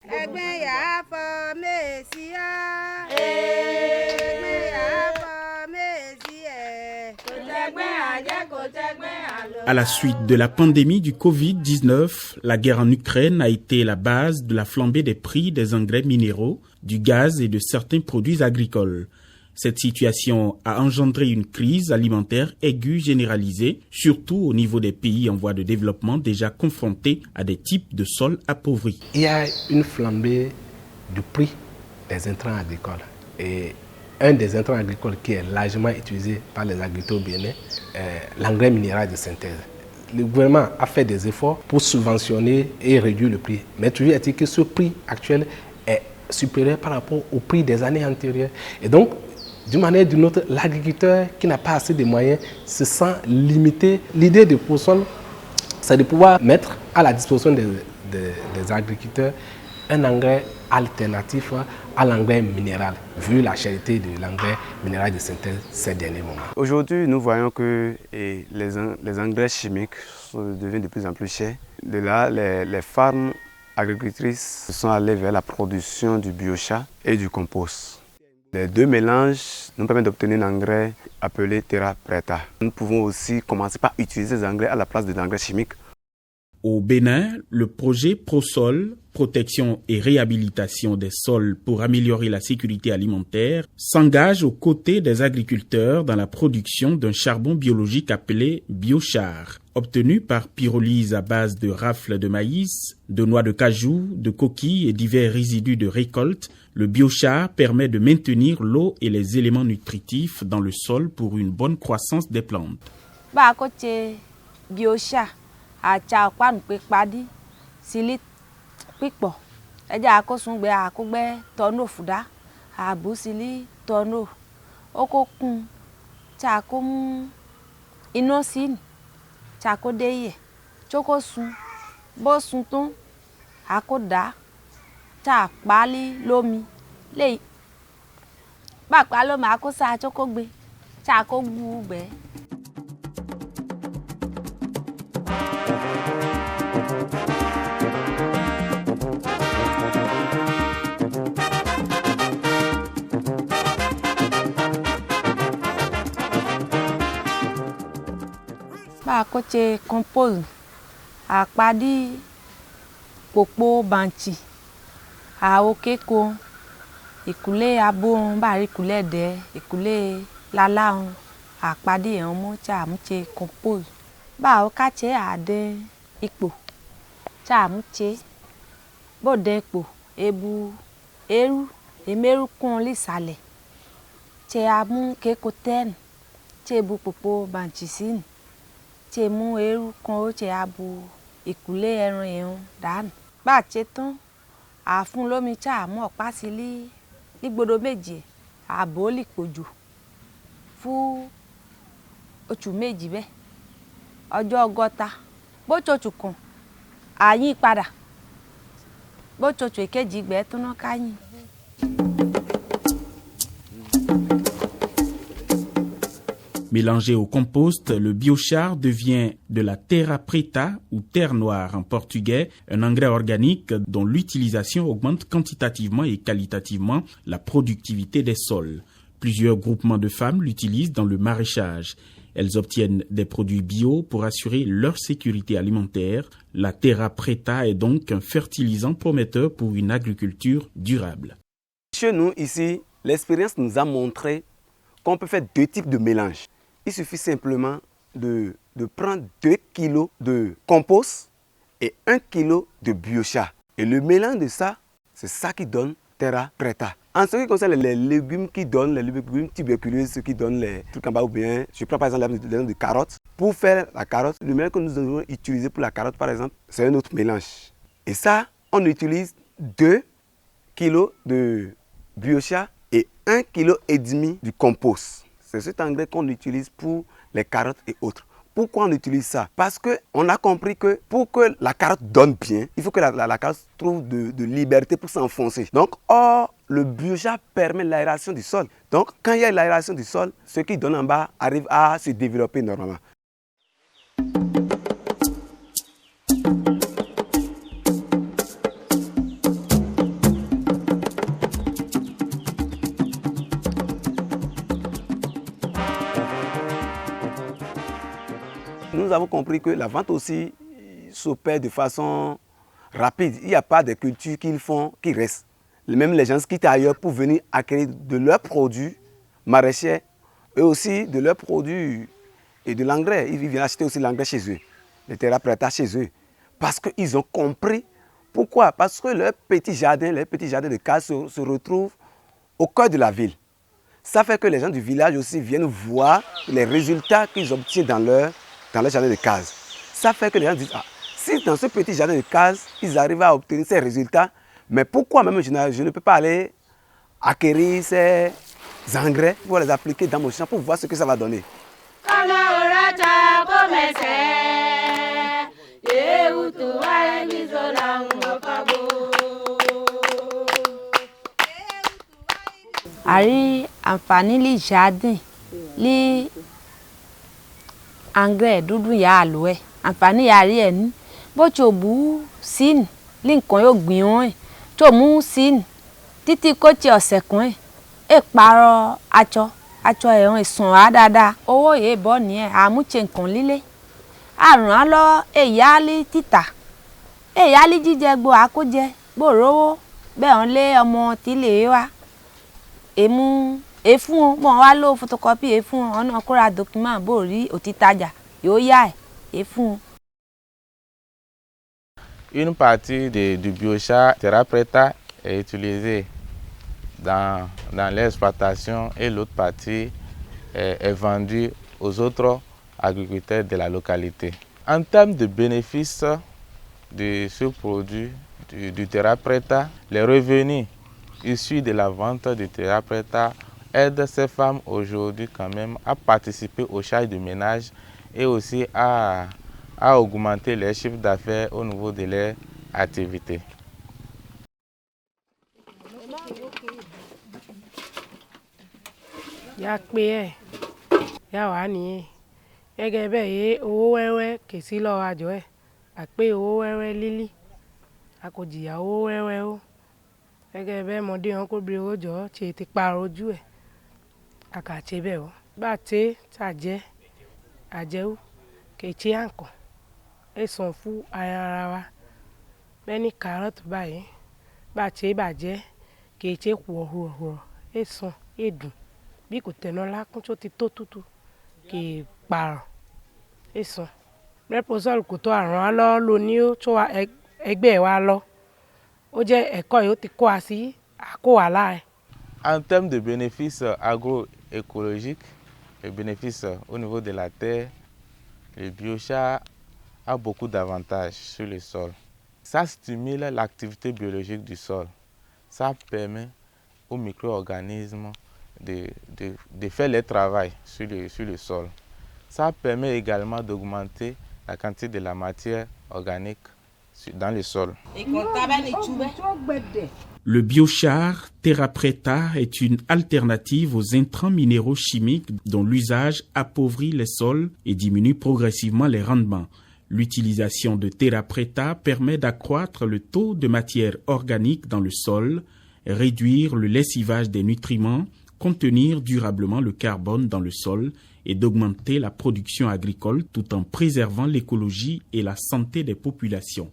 Ẹgbẹ́ yà fọ mèsì á. Ẹgbẹ́ yà fọ mèsì ẹ̀. Kò tẹ́gbẹ́ àjẹ́ kò tẹ́gbẹ́ àlọ́. À la suite de la pandémie du Covid-19, la guerre en Ukraine a été la base de la flambée des prix des engrais minéraux, du gaz et de certains produits agricoles. Cette situation a engendré une crise alimentaire aiguë généralisée, surtout au niveau des pays en voie de développement déjà confrontés à des types de sols appauvris. Il y a une flambée du prix des intrants agricoles. Et un des intrants agricoles qui est largement utilisé par les agriculteurs bénins est l'engrais minéral de synthèse. Le gouvernement a fait des efforts pour subventionner et réduire le prix. Mais toujours est-il que ce prix actuel est supérieur par rapport au prix des années antérieures. Et donc, d'une manière ou d'une autre, l'agriculteur qui n'a pas assez de moyens se sent limité. L'idée de ProSol, c'est de pouvoir mettre à la disposition des agriculteurs un engrais alternatif à l'engrais minéral, vu la cherté de l'engrais minéral de synthèse ces derniers moments. Aujourd'hui, nous voyons que les engrais chimiques deviennent de plus en plus chers. De là, les femmes agricultrices sont allées vers la production du biochar et du compost. Les deux mélanges nous permettent d'obtenir un engrais appelé Terra Preta. Nous pouvons aussi commencer par utiliser ces engrais à la place de l'engrais chimique. Au Bénin, le projet ProSol, protection et réhabilitation des sols pour améliorer la sécurité alimentaire, s'engage aux côtés des agriculteurs dans la production d'un charbon biologique appelé biochar, obtenu par pyrolyse à base de rafles de maïs, de noix de cajou, de coquilles et divers résidus de récolte. Le biochar permet de maintenir l'eau et les éléments nutritifs dans le sol pour une bonne croissance des plantes. Biochar. Àcha kwanu pe padi silit pipo eja akosun gbe akogbe tono fuda abu sili tono okokun cha ko mu inosin cha ko deye choko sun bo sun ton akoda cha pali lomi le ba pa lo ma ko sa choko gbe cha ko gbu gbe. Ba koche compose a padi popo banchi a okeko ikule abo ba ri kule de ikule lala a padi en mo cha mche compose ba o ka che ade ipo cha mche bo de ipo ebu eru emeru kun lisale che amu keko ten che bu popo banchi sin che mu eru kan o che abu ikule ẹran yẹn dan ba che tán a fún lómi cha mo pa si li gbodo méjì abo li pojo fún oṣù méjì be ọjọ́ ọgọ́ta bó chochu kan ayin padà bó chochu èkejì gbe tán na kayin. Mélangé au compost, le biochar devient de la terra preta ou terre noire en portugais, un engrais organique dont l'utilisation augmente quantitativement et qualitativement la productivité des sols. Plusieurs groupements de femmes l'utilisent dans le maraîchage. Elles obtiennent des produits bio pour assurer leur sécurité alimentaire. La terra preta est donc un fertilisant prometteur pour une agriculture durable. Chez nous, ici, l'expérience nous a montré qu'on peut faire deux types de mélanges. Il suffit simplement de prendre 2 kg de compost et 1 kg de biochar. Et le mélange de ça, c'est ça qui donne Terra Preta. En ce qui concerne les légumes qui donnent, les légumes tuberculeux, ceux qui donnent les trucs en bas ou bien, je prends par exemple l'exemple de carottes. Pour faire la carotte, le mélange que nous devons utiliser pour la carotte par exemple, c'est un autre mélange. Et ça, on utilise 2 kg de biochar et 1,5 kg du compost. C'est cet engrais qu'on utilise pour les carottes et autres. Pourquoi on utilise ça? Parce qu'on a compris que pour que la carotte donne bien, il faut que la carotte trouve de liberté pour s'enfoncer. Donc, le biochar permet l'aération du sol. Donc, quand il y a l'aération du sol, ce qui donne en bas arrive à se développer normalement. nous avons compris que la vente aussi s'opère de façon rapide. Il n'y a pas de cultures qu'ils font qui restent. Même les gens quittent ailleurs pour venir acquérir de leurs produits maraîchers et aussi de leurs produits et de l'engrais. Ils viennent acheter aussi l'engrais chez eux, les terra preta chez eux. Parce qu'ils ont compris. Pourquoi? Parce que leurs petits jardins de case se retrouvent au cœur de la ville. Ça fait que les gens du village aussi viennent voir les résultats qu'ils obtiennent dans leur jardin de case. Ça fait que les gens disent, ah, si dans ce petit jardin de case, ils arrivent à obtenir ces résultats, mais pourquoi même je ne peux pas aller acquérir ces engrais pour les appliquer dans mon champ pour voir ce que ça va donner. Ari àǹfààní li jardin li engrais dúdú ya alo ẹ àǹfààní ya rí ẹ ní bó tí o bù sin li nǹkan yóò gbìn wọn ẹ tí o mú sin títí kó tí ọ̀sẹ̀ kan ẹ pààrọ̀ aṣọ ẹ hàn ìsàn á dáadáa owó yìí bọ́ nìyẹn àmúṣe nǹkan líle àrùn á lọ èyá lí títà èyá lí jíjẹ gbò àkójẹ gbòòrówó bẹ́ẹ̀ hàn lé ọmọ tí lè wá èmú efun bon wá lò photocopy efun ọ̀nà kóra document bó rí òtítàjà yóò yá efun. Une partie du biochar terra preta est utilisée dans l'exploitation et l'autre partie est vendue aux autres agriculteurs de la localité. En termes de bénéfices de ce produit du terra preta, les revenus issus de la vente de terra preta aident ces femmes aujourd'hui quand même à participer aux charges de ménage et aussi à augmenter leur chiffre d'affaires au niveau de leur activité. Ya pé ẹ ya wà nìyẹn gẹ́gẹ́ bẹ́ẹ̀ yé owó wẹ́wẹ́ kì sí lọ́wọ́ àjọ ẹ̀ àpé owó wẹ́wẹ́ lílí a kò jìyà owó wẹ́wẹ́ ó gẹ́gẹ́ bẹ́ẹ̀ mọdé wọn kó bí owó jọ ṣe ti pààrọ̀ ojú ẹ̀ àkàtṣe bẹ́ẹ̀ ó bá tẹ́ tàjẹ́ àjẹwò kèétí àǹkàn ẹ̀ sàn fún ara wa bẹ́ẹ̀ ní kárọ̀tì báyìí bá tẹ́ bàjẹ́ kèétí hùwọ̀hùwọ̀ ẹ̀ sàn ẹ̀ dùn bí kò tẹ̀nà lákún tó ti tó tútù kì í pààrọ̀ ẹ̀ sàn Reposol kò tó àrùn á lọ́ lò ní ó tó ẹgbẹ́ wa lọ ó jẹ́ ẹ̀kọ́ yìí ó ti kó a sí àkó wà láàrin. En termes de bénéfices agroécologiques, les bénéfices au niveau de la terre, le biochar a beaucoup d'avantages sur le sol. Ça stimule l'activité biologique du sol. Ça permet aux micro-organismes de faire leur travail sur le sol. Ça permet également d'augmenter la quantité de la matière organique dans le sol. Le biochar terra preta est une alternative aux intrants minéraux chimiques dont l'usage appauvrit les sols et diminue progressivement les rendements. L'utilisation de terra preta permet d'accroître le taux de matière organique dans le sol, réduire le lessivage des nutriments, contenir durablement le carbone dans le sol et d'augmenter la production agricole tout en préservant l'écologie et la santé des populations.